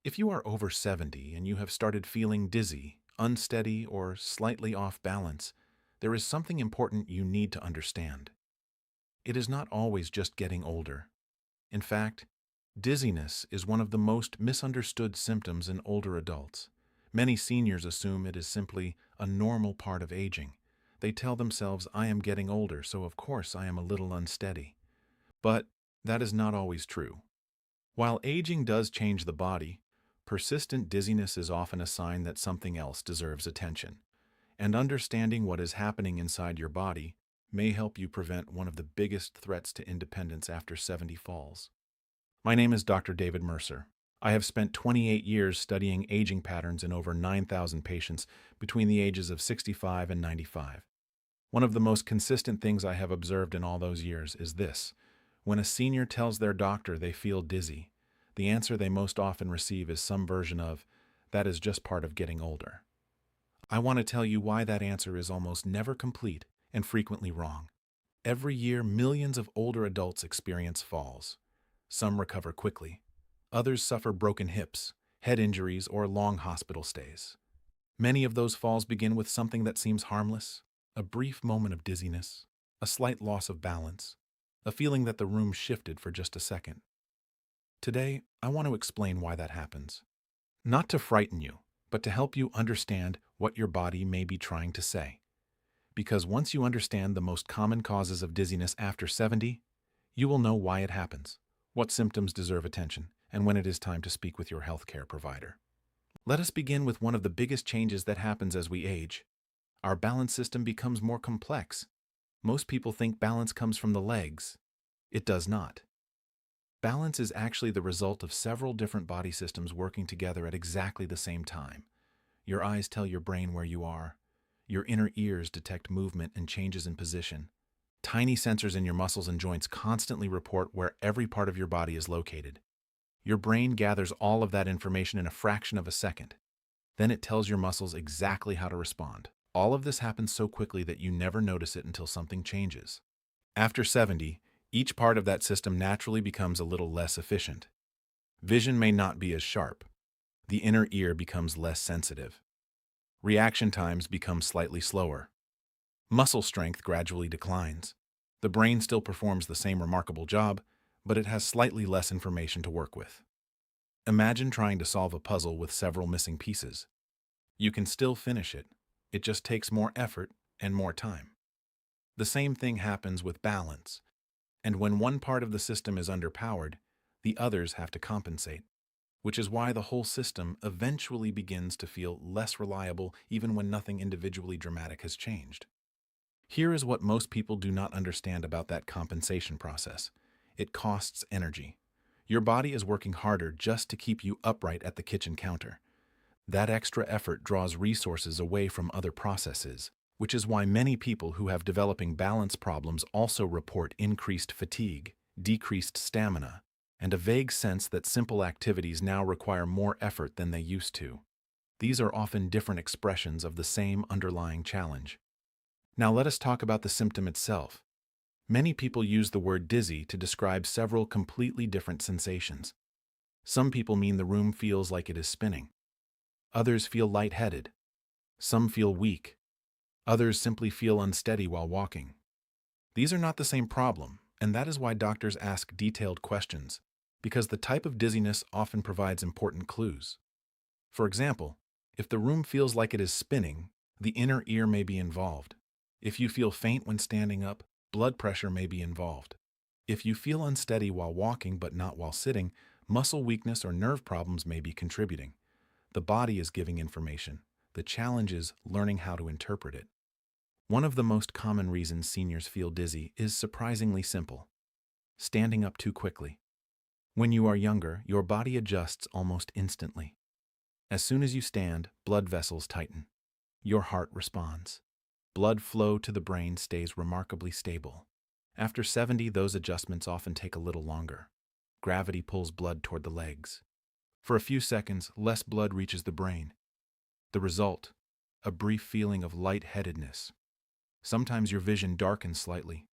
If you are over 70 and you have started feeling dizzy, unsteady, or slightly off balance, there is something important you need to understand. It is not always just getting older. In fact, dizziness is one of the most misunderstood symptoms in older adults. Many seniors assume it is simply a normal part of aging. They tell themselves, I am getting older, so of course I am a little unsteady. But that is not always true. While aging does change the body, persistent dizziness is often a sign that something else deserves attention. And understanding what is happening inside your body may help you prevent one of the biggest threats to independence after 70 falls. My name is Dr. David Mercer. I have spent 28 years studying aging patterns in over 9,000 patients between the ages of 65 and 95. One of the most consistent things I have observed in all those years is this. When a senior tells their doctor they feel dizzy, the answer they most often receive is some version of, that is just part of getting older. I want to tell you why that answer is almost never complete and frequently wrong. Every year, millions of older adults experience falls. Some recover quickly. Others suffer broken hips, head injuries, or long hospital stays. Many of those falls begin with something that seems harmless, a brief moment of dizziness, a slight loss of balance, a feeling that the room shifted for just a second. Today, I want to explain why that happens. Not to frighten you, but to help you understand what your body may be trying to say. Because once you understand the most common causes of dizziness after 70, you will know why it happens, what symptoms deserve attention, and when it is time to speak with your healthcare provider. Let us begin with one of the biggest changes that happens as we age. Our balance system becomes more complex. Most people think balance comes from the legs. It does not. Balance is actually the result of several different body systems working together at exactly the same time. Your eyes tell your brain where you are. Your inner ears detect movement and changes in position. Tiny sensors in your muscles and joints constantly report where every part of your body is located. Your brain gathers all of that information in a fraction of a second. Then it tells your muscles exactly how to respond. All of this happens so quickly that you never notice it until something changes. After 70, each part of that system naturally becomes a little less efficient. Vision may not be as sharp. The inner ear becomes less sensitive. Reaction times become slightly slower. Muscle strength gradually declines. The brain still performs the same remarkable job, but it has slightly less information to work with. Imagine trying to solve a puzzle with several missing pieces. You can still finish it. It just takes more effort and more time. The same thing happens with balance. And when one part of the system is underpowered, the others have to compensate, which is why the whole system eventually begins to feel less reliable even when nothing individually dramatic has changed. Here is what most people do not understand about that compensation process. It costs energy. Your body is working harder just to keep you upright at the kitchen counter. That extra effort draws resources away from other processes, which is why many people who have developing balance problems also report increased fatigue, decreased stamina, and a vague sense that simple activities now require more effort than they used to. These are often different expressions of the same underlying challenge. Now let us talk about the symptom itself. Many people use the word dizzy to describe several completely different sensations. Some people mean the room feels like it is spinning. Others feel lightheaded. Some feel weak. Others simply feel unsteady while walking. These are not the same problem, and that is why doctors ask detailed questions, because the type of dizziness often provides important clues. For example, if the room feels like it is spinning, the inner ear may be involved. If you feel faint when standing up, blood pressure may be involved. If you feel unsteady while walking but not while sitting, muscle weakness or nerve problems may be contributing. The body is giving information. The challenge is learning how to interpret it. One of the most common reasons seniors feel dizzy is surprisingly simple: standing up too quickly. When you are younger, your body adjusts almost instantly. As soon as you stand, blood vessels tighten. Your heart responds. Blood flow to the brain stays remarkably stable. After 70, those adjustments often take a little longer. Gravity pulls blood toward the legs. For a few seconds, less blood reaches the brain. The result: a brief feeling of lightheadedness. Sometimes your vision darkens slightly.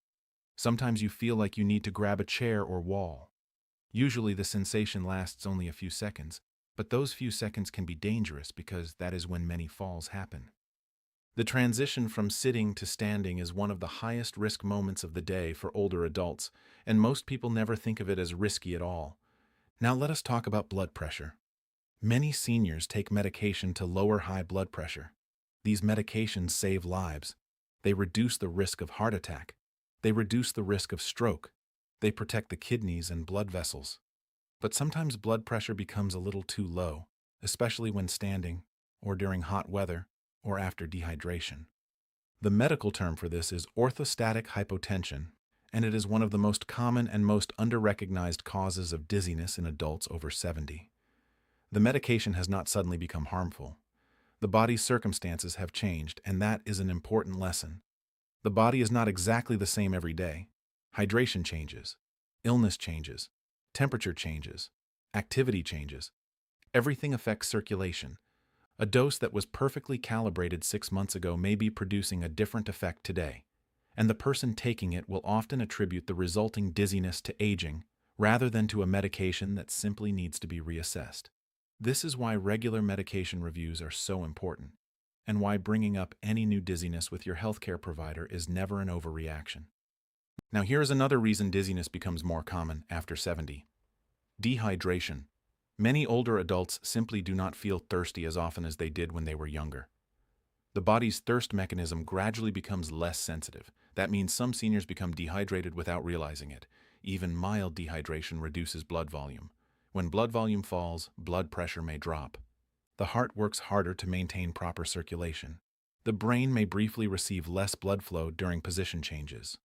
Sometimes you feel like you need to grab a chair or wall. Usually the sensation lasts only a few seconds, But those few seconds can be dangerous because that is when many falls happen. The transition from sitting to standing is one of the highest risk moments of the day for older adults, and most people never think of it as risky at all. Now let us talk about blood pressure. Many seniors take medication to lower high blood pressure. These medications save lives. They reduce the risk of heart attack. They reduce the risk of stroke. They protect the kidneys and blood vessels. But sometimes blood pressure becomes a little too low, especially when standing, or during hot weather, or after dehydration. The medical term for this is orthostatic hypotension, and it is one of the most common and most underrecognized causes of dizziness in adults over 70. The medication has not suddenly become harmful. The body's circumstances have changed, and that is an important lesson. The body is not exactly the same every day. Hydration changes, illness changes, temperature changes, activity changes. Everything affects circulation. A dose that was perfectly calibrated 6 months ago may be producing a different effect today, and the person taking it will often attribute the resulting dizziness to aging rather than to a medication that simply needs to be reassessed. This is why regular medication reviews are so important, and why bringing up any new dizziness with your healthcare provider is never an overreaction. Now, here is another reason dizziness becomes more common after 70. Dehydration. Many older adults simply do not feel thirsty as often as they did when they were younger. The body's thirst mechanism gradually becomes less sensitive. That means some seniors become dehydrated without realizing it. Even mild dehydration reduces blood volume. When blood volume falls, blood pressure may drop. The heart works harder to maintain proper circulation. The brain may briefly receive less blood flow during position changes.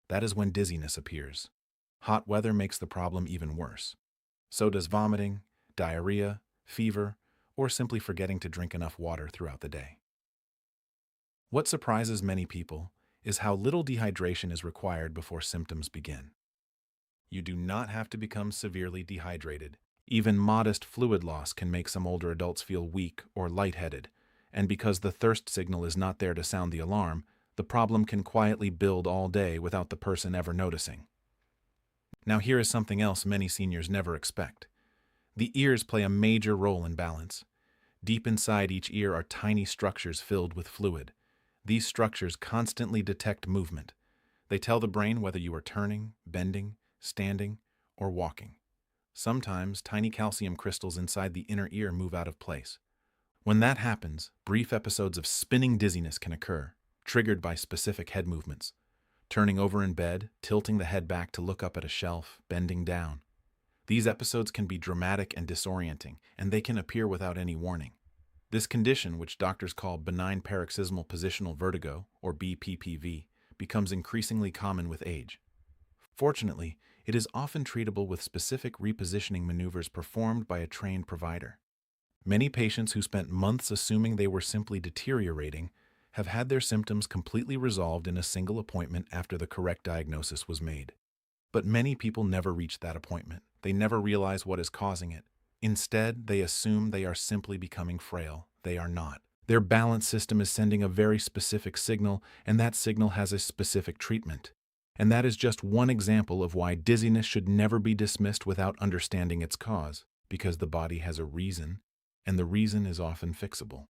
That is when dizziness appears. Hot weather makes the problem even worse. So does vomiting, diarrhea, fever, or simply forgetting to drink enough water throughout the day. What surprises many people is how little dehydration is required before symptoms begin. You do not have to become severely dehydrated. Even modest fluid loss can make some older adults feel weak or lightheaded, and because the thirst signal is not there to sound the alarm, the problem can quietly build all day without the person ever noticing. Now here is something else many seniors never expect. The ears play a major role in balance. Deep inside each ear are tiny structures filled with fluid. These structures constantly detect movement. They tell the brain whether you are turning, bending, standing, or walking. Sometimes tiny calcium crystals inside the inner ear move out of place. When that happens, brief episodes of spinning dizziness can occur, triggered by specific head movements. Turning over in bed, tilting the head back to look up at a shelf, bending down. These episodes can be dramatic and disorienting, and they can appear without any warning. This condition, which doctors call benign paroxysmal positional vertigo, or BPPV, becomes increasingly common with age. Fortunately, it is often treatable with specific repositioning maneuvers performed by a trained provider. Many patients who spent months assuming they were simply deteriorating have had their symptoms completely resolved in a single appointment after the correct diagnosis was made. But many people never reach that appointment. They never realize what is causing it. Instead, they assume they are simply becoming frail. They are not. Their balance system is sending a very specific signal, and that signal has a specific treatment. And that is just one example of why dizziness should never be dismissed without understanding its cause, because the body has a reason, and the reason is often fixable.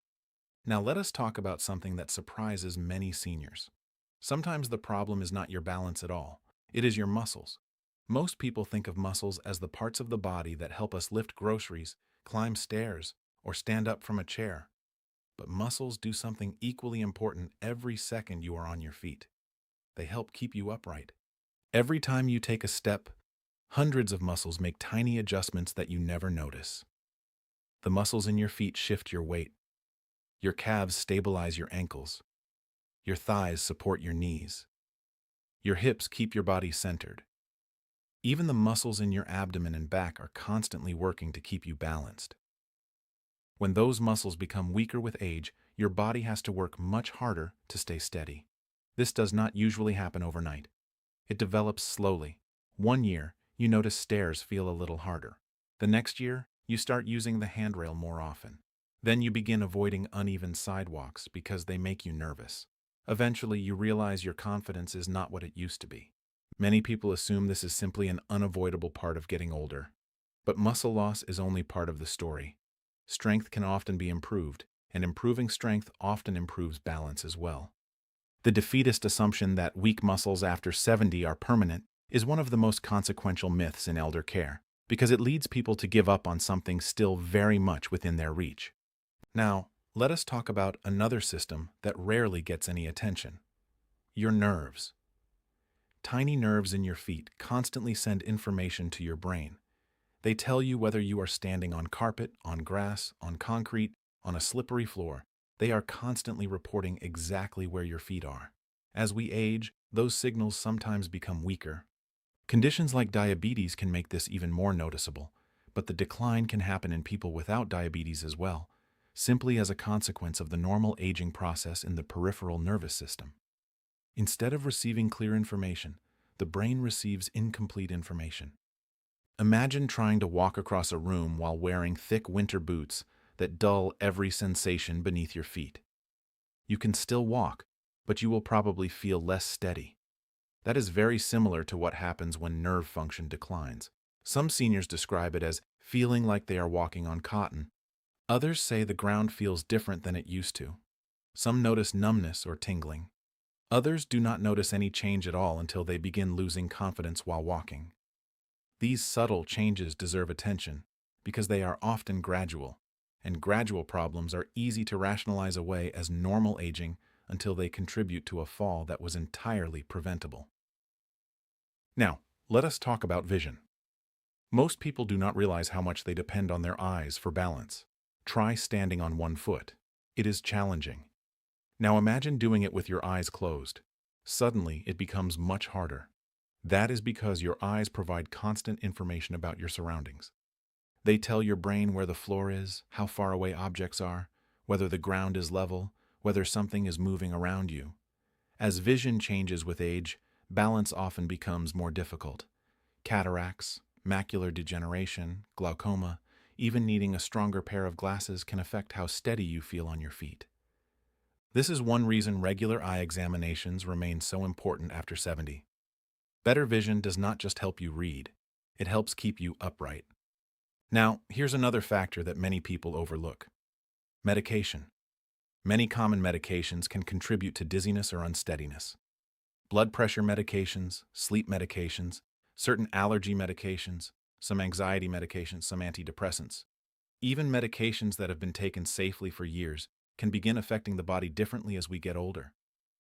Now let us talk about something that surprises many seniors. Sometimes the problem is not your balance at all. It is your muscles. Most people think of muscles as the parts of the body that help us lift groceries, climb stairs, or stand up from a chair. But muscles do something equally important every second you are on your feet. They help keep you upright. Every time you take a step, hundreds of muscles make tiny adjustments that you never notice. The muscles in your feet shift your weight. Your calves stabilize your ankles. Your thighs support your knees. Your hips keep your body centered. Even the muscles in your abdomen and back are constantly working to keep you balanced. When those muscles become weaker with age, your body has to work much harder to stay steady. This does not usually happen overnight. It develops slowly. 1 year, you notice stairs feel a little harder. The next year, you start using the handrail more often. Then you begin avoiding uneven sidewalks because they make you nervous. Eventually, you realize your confidence is not what it used to be. Many people assume this is simply an unavoidable part of getting older. But muscle loss is only part of the story. strength can often be improved, and improving strength often improves balance as well. The defeatist assumption that weak muscles after 70 are permanent is one of the most consequential myths in elder care, because it leads people to give up on something still very much within their reach. Now, let us talk about another system that rarely gets any attention: your nerves. Tiny nerves in your feet constantly send information to your brain. They tell you whether you are standing on carpet, on grass, on concrete, on a slippery floor. They are constantly reporting exactly where your feet are. As we age, those signals sometimes become weaker. Conditions like diabetes can make this even more noticeable, but the decline can happen in people without diabetes as well, simply as a consequence of the normal aging process in the peripheral nervous system. Instead of receiving clear information, the brain receives incomplete information. Imagine trying to walk across a room while wearing thick winter boots that dull every sensation beneath your feet. You can still walk, but you will probably feel less steady. That is very similar to what happens when nerve function declines. Some seniors describe it as feeling like they are walking on cotton. Others say the ground feels different than it used to. Some notice numbness or tingling. Others do not notice any change at all until they begin losing confidence while walking. These subtle changes deserve attention because they are often gradual, and gradual problems are easy to rationalize away as normal aging until they contribute to a fall that was entirely preventable. Now, let us talk about vision. Most people do not realize how much they depend on their eyes for balance. Try standing on one foot. It is challenging. Now imagine doing it with your eyes closed. Suddenly, it becomes much harder. That is because your eyes provide constant information about your surroundings. They tell your brain where the floor is, how far away objects are, whether the ground is level, whether something is moving around you. As vision changes with age, balance often becomes more difficult. Cataracts, macular degeneration, glaucoma, even needing a stronger pair of glasses can affect how steady you feel on your feet. This is one reason regular eye examinations remain so important after 70. Better vision does not just help you read, it helps keep you upright. Now, here's another factor that many people overlook: medication. Many common medications can contribute to dizziness or unsteadiness. Blood pressure medications, sleep medications, certain allergy medications, some anxiety medications, some antidepressants. Even medications that have been taken safely for years can begin affecting the body differently as we get older.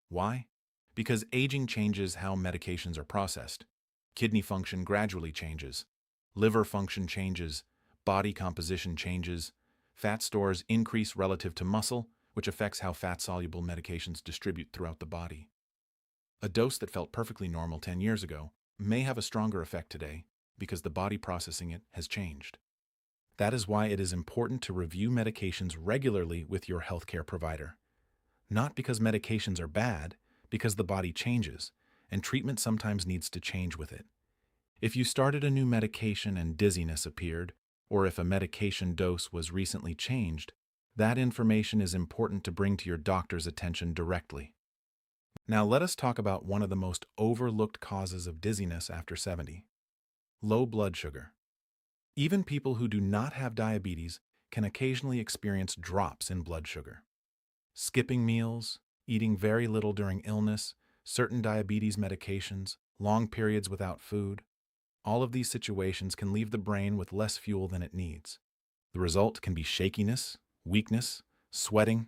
Why? Because aging changes how medications are processed. Kidney function gradually changes. Liver function changes. Body composition changes. Fat stores increase relative to muscle, which affects how fat-soluble medications distribute throughout the body. A dose that felt perfectly normal 10 years ago may have a stronger effect today because the body processing it has changed. That is why it is important to review medications regularly with your healthcare provider. Not because medications are bad, because the body changes, and treatment sometimes needs to change with it. If you started a new medication and dizziness appeared, or if a medication dose was recently changed, that information is important to bring to your doctor's attention directly. Now let us talk about one of the most overlooked causes of dizziness after 70: low blood sugar. Even people who do not have diabetes can occasionally experience drops in blood sugar. Skipping meals, eating very little during illness, certain diabetes medications, long periods without food, all of these situations can leave the brain with less fuel than it needs. The result can be shakiness, weakness, sweating,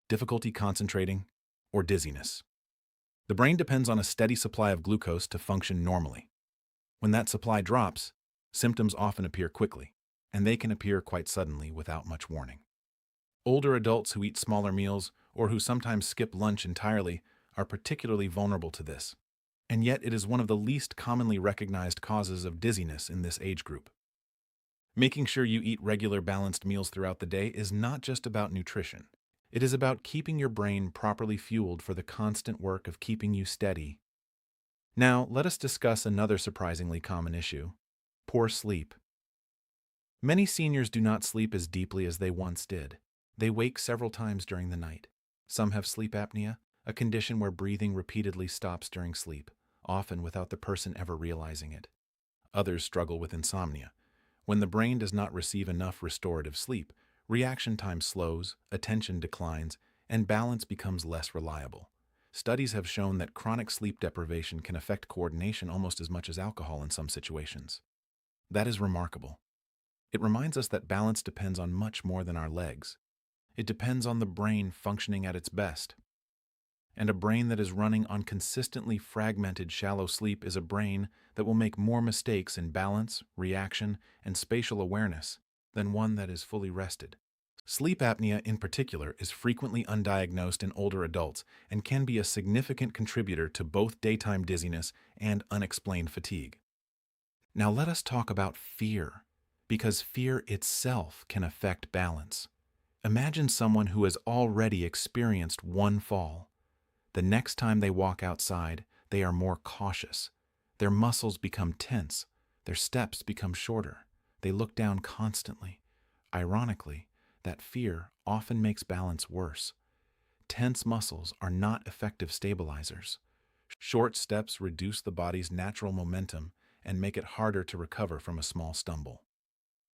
difficulty concentrating, or dizziness. The brain depends on a steady supply of glucose to function normally. When that supply drops, symptoms often appear quickly, and they can appear quite suddenly without much warning. Older adults who eat smaller meals or who sometimes skip lunch entirely are particularly vulnerable to this, and yet it is one of the least commonly recognized causes of dizziness in this age group. Making sure you eat regular balanced meals throughout the day is not just about nutrition. It is about keeping your brain properly fueled for the constant work of keeping you steady. Now, let us discuss another surprisingly common issue: poor sleep. Many seniors do not sleep as deeply as they once did. They wake several times during the night. Some have sleep apnea, a condition where breathing repeatedly stops during sleep, often without the person ever realizing it. Others struggle with insomnia. When the brain does not receive enough restorative sleep, Reaction time slows, attention declines, and balance becomes less reliable. Studies have shown that chronic sleep deprivation can affect coordination almost as much as alcohol in some situations. That is remarkable. It reminds us that balance depends on much more than our legs. It depends on the brain functioning at its best. And a brain that is running on consistently fragmented shallow sleep is a brain that will make more mistakes in balance, reaction, and spatial awareness than one that is fully rested. Sleep apnea, in particular, is frequently undiagnosed in older adults and can be a significant contributor to both daytime dizziness and unexplained fatigue. Now let us talk about fear, because fear itself can affect balance. Imagine someone who has already experienced one fall. The next time they walk outside, they are more cautious. Their muscles become tense. Their steps become shorter. They look down constantly. Ironically, that fear often makes balance worse. Tense muscles are not effective stabilizers. Short steps reduce the body's natural momentum and make it harder to recover from a small stumble.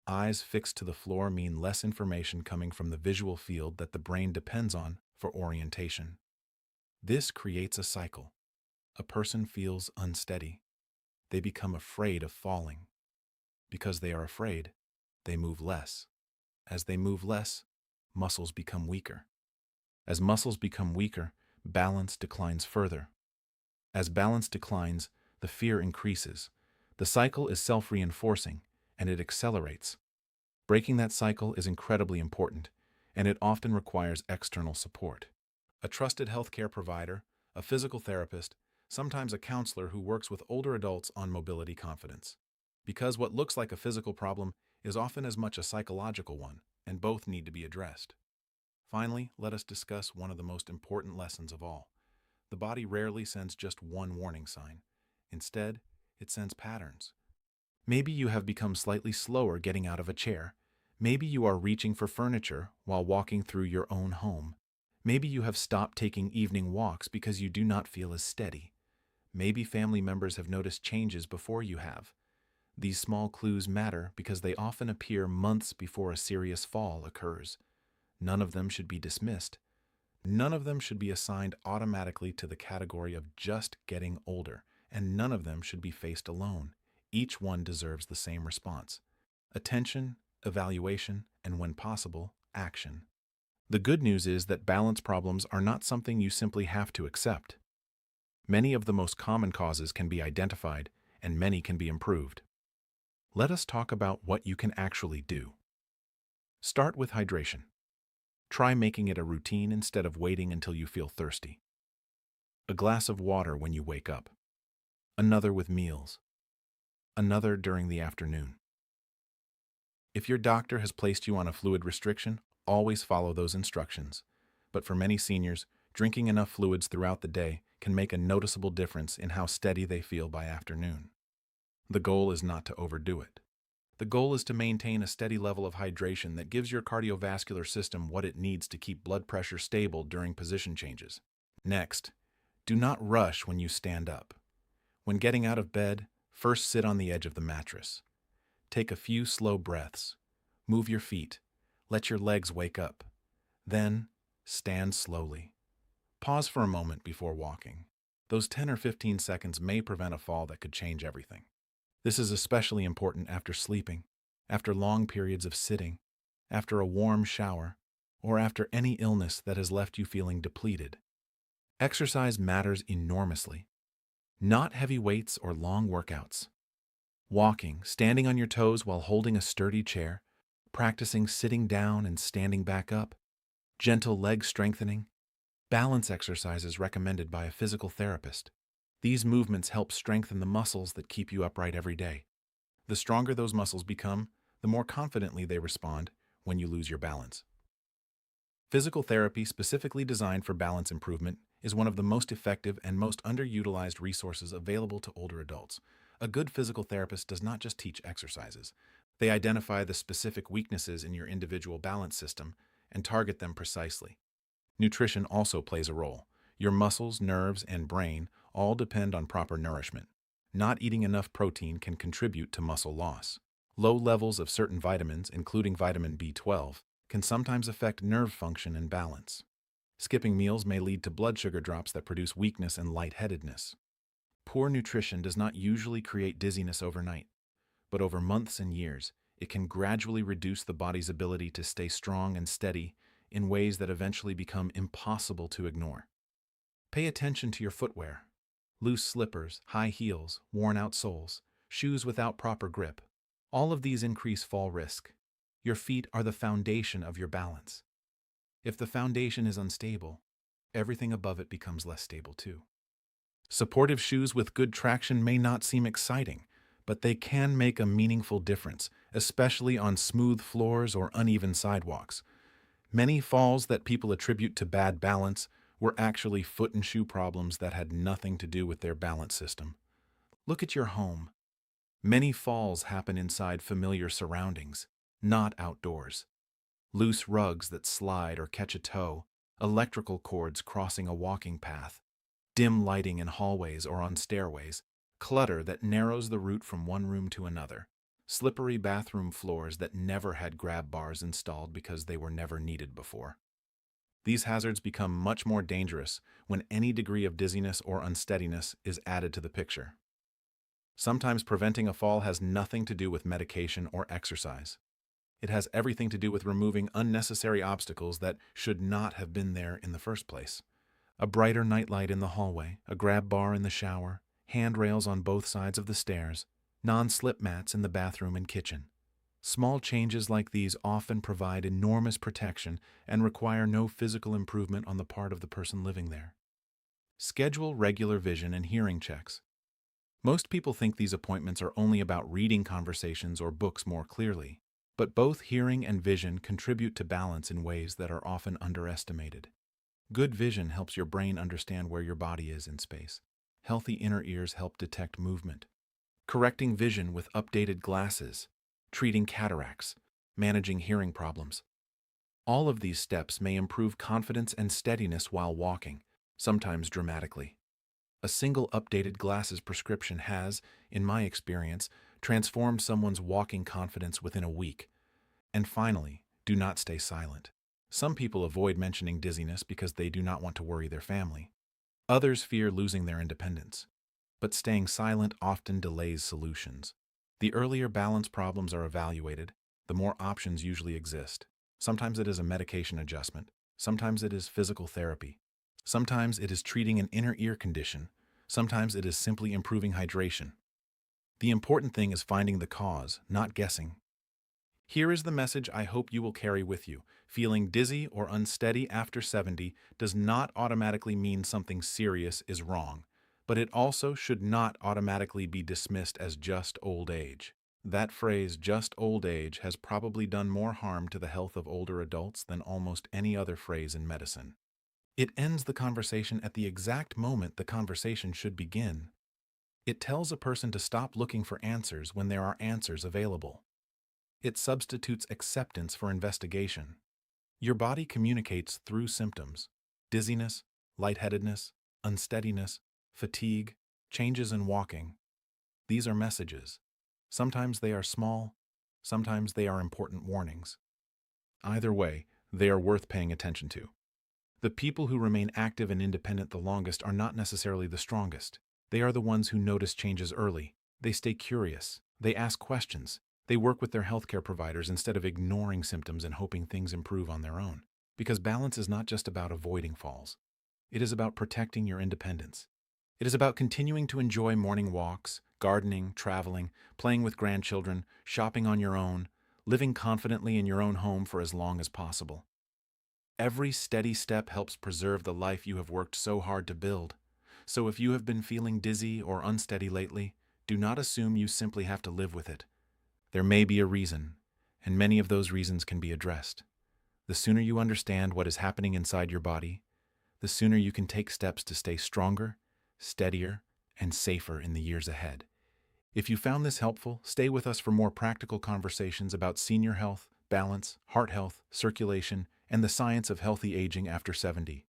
Eyes fixed to the floor mean less information coming from the visual field that the brain depends on for orientation. This creates a cycle. A person feels unsteady. They become afraid of falling. Because they are afraid, they move less. As they move less, muscles become weaker. As muscles become weaker, balance declines further. As balance declines, the fear increases. The cycle is self-reinforcing, and it accelerates. Breaking that cycle is incredibly important, and it often requires external support. A trusted healthcare provider, a physical therapist, sometimes a counselor who works with older adults on mobility confidence. Because what looks like a physical problem is often as much a psychological one, and both need to be addressed. Finally, let us discuss one of the most important lessons of all. The body rarely sends just one warning sign. Instead, it sends patterns. Maybe you have become slightly slower getting out of a chair. Maybe you are reaching for furniture while walking through your own home. Maybe you have stopped taking evening walks because you do not feel as steady. Maybe family members have noticed changes before you have. These small clues matter because they often appear months before a serious fall occurs. None of them should be dismissed. None of them should be assigned automatically to the category of just getting older, and none of them should be faced alone. Each one deserves the same response: attention, evaluation, and when possible, action. The good news is that balance problems are not something you simply have to accept. Many of the most common causes can be identified, and many can be improved. Let us talk about what you can actually do. Start with hydration. Try making it a routine instead of waiting until you feel thirsty. A glass of water when you wake up. Another with meals. Another during the afternoon. If your doctor has placed you on a fluid restriction, always follow those instructions. But for many seniors, drinking enough fluids throughout the day can make a noticeable difference in how steady they feel by afternoon. The goal is not to overdo it. The goal is to maintain a steady level of hydration that gives your cardiovascular system what it needs to keep blood pressure stable during position changes. Next, do not rush when you stand up. When getting out of bed, first sit on the edge of the mattress. Take a few slow breaths. Move your feet. Let your legs wake up. Then, stand slowly. Pause for a moment before walking. Those 10 or 15 seconds may prevent a fall that could change everything. This is especially important after sleeping, after long periods of sitting, after a warm shower, or after any illness that has left you feeling depleted. Exercise matters enormously. Not heavy weights or long workouts. Walking, standing on your toes while holding a sturdy chair, practicing sitting down and standing back up, gentle leg strengthening, balance exercises recommended by a physical therapist. These movements help strengthen the muscles that keep you upright every day. The stronger those muscles become, the more confidently they respond when you lose your balance. Physical therapy, specifically designed for balance improvement, is one of the most effective and most underutilized resources available to older adults. A good physical therapist does not just teach exercises. They identify the specific weaknesses in your individual balance system and target them precisely. Nutrition also plays a role. Your muscles, nerves, and brain all depend on proper nourishment. Not eating enough protein can contribute to muscle loss. Low levels of certain vitamins, including vitamin B12, can sometimes affect nerve function and balance. Skipping meals may lead to blood sugar drops that produce weakness and lightheadedness. Poor nutrition does not usually create dizziness overnight, but over months and years, it can gradually reduce the body's ability to stay strong and steady in ways that eventually become impossible to ignore. Pay attention to your footwear. Loose slippers, high heels, worn-out soles, shoes without proper grip. All of these increase fall risk. Your feet are the foundation of your balance. If the foundation is unstable, everything above it becomes less stable too. Supportive shoes with good traction may not seem exciting, but they can make a meaningful difference, especially on smooth floors or uneven sidewalks. Many falls that people attribute to bad balance were actually foot and shoe problems that had nothing to do with their balance system. Look at your home. Many falls happen inside familiar surroundings, not outdoors. Loose rugs that slide or catch a toe, electrical cords crossing a walking path, dim lighting in hallways or on stairways, clutter that narrows the route from one room to another, slippery bathroom floors that never had grab bars installed because they were never needed before. These hazards become much more dangerous when any degree of dizziness or unsteadiness is added to the picture. Sometimes preventing a fall has nothing to do with medication or exercise. It has everything to do with removing unnecessary obstacles that should not have been there in the first place. A brighter nightlight in the hallway, a grab bar in the shower, handrails on both sides of the stairs, non-slip mats in the bathroom and kitchen. Small changes like these often provide enormous protection and require no physical improvement on the part of the person living there. Schedule regular vision and hearing checks. Most people think these appointments are only about reading conversations or books more clearly, but both hearing and vision contribute to balance in ways that are often underestimated. Good vision helps your brain understand where your body is in space. Healthy inner ears help detect movement. Correcting vision with updated glasses, treating cataracts, managing hearing problems. All of these steps may improve confidence and steadiness while walking, sometimes dramatically. A single updated glasses prescription has, in my experience, transformed someone's walking confidence within a week. And finally, do not stay silent. Some people avoid mentioning dizziness because they do not want to worry their family. Others fear losing their independence. But staying silent often delays solutions. The earlier balance problems are evaluated, the more options usually exist. Sometimes it is a medication adjustment. Sometimes it is physical therapy. Sometimes it is treating an inner ear condition. Sometimes it is simply improving hydration. The important thing is finding the cause, not guessing. Here is the message I hope you will carry with you. Feeling dizzy or unsteady after 70 does not automatically mean something serious is wrong, but it also should not automatically be dismissed as just old age. That phrase, just old age, has probably done more harm to the health of older adults than almost any other phrase in medicine. It ends the conversation at the exact moment the conversation should begin. It tells a person to stop looking for answers when there are answers available. It substitutes acceptance for investigation. Your body communicates through symptoms: dizziness, lightheadedness, unsteadiness, fatigue, changes in walking. These are messages. Sometimes they are small, sometimes they are important warnings. Either way, they are worth paying attention to. The people who remain active and independent the longest are not necessarily the strongest. They are the ones who notice changes early. They stay curious. They ask questions. They work with their healthcare providers instead of ignoring symptoms and hoping things improve on their own. Because balance is not just about avoiding falls. It is about protecting your independence. It is about continuing to enjoy morning walks, gardening, traveling, playing with grandchildren, shopping on your own, living confidently in your own home for as long as possible. Every steady step helps preserve the life you have worked so hard to build. So if you have been feeling dizzy or unsteady lately, do not assume you simply have to live with it. There may be a reason, and many of those reasons can be addressed. The sooner you understand what is happening inside your body, the sooner you can take steps to stay stronger, steadier, and safer in the years ahead. If you found this helpful, stay with us for more practical conversations about senior health, balance, heart health, circulation, and the science of healthy aging after 70.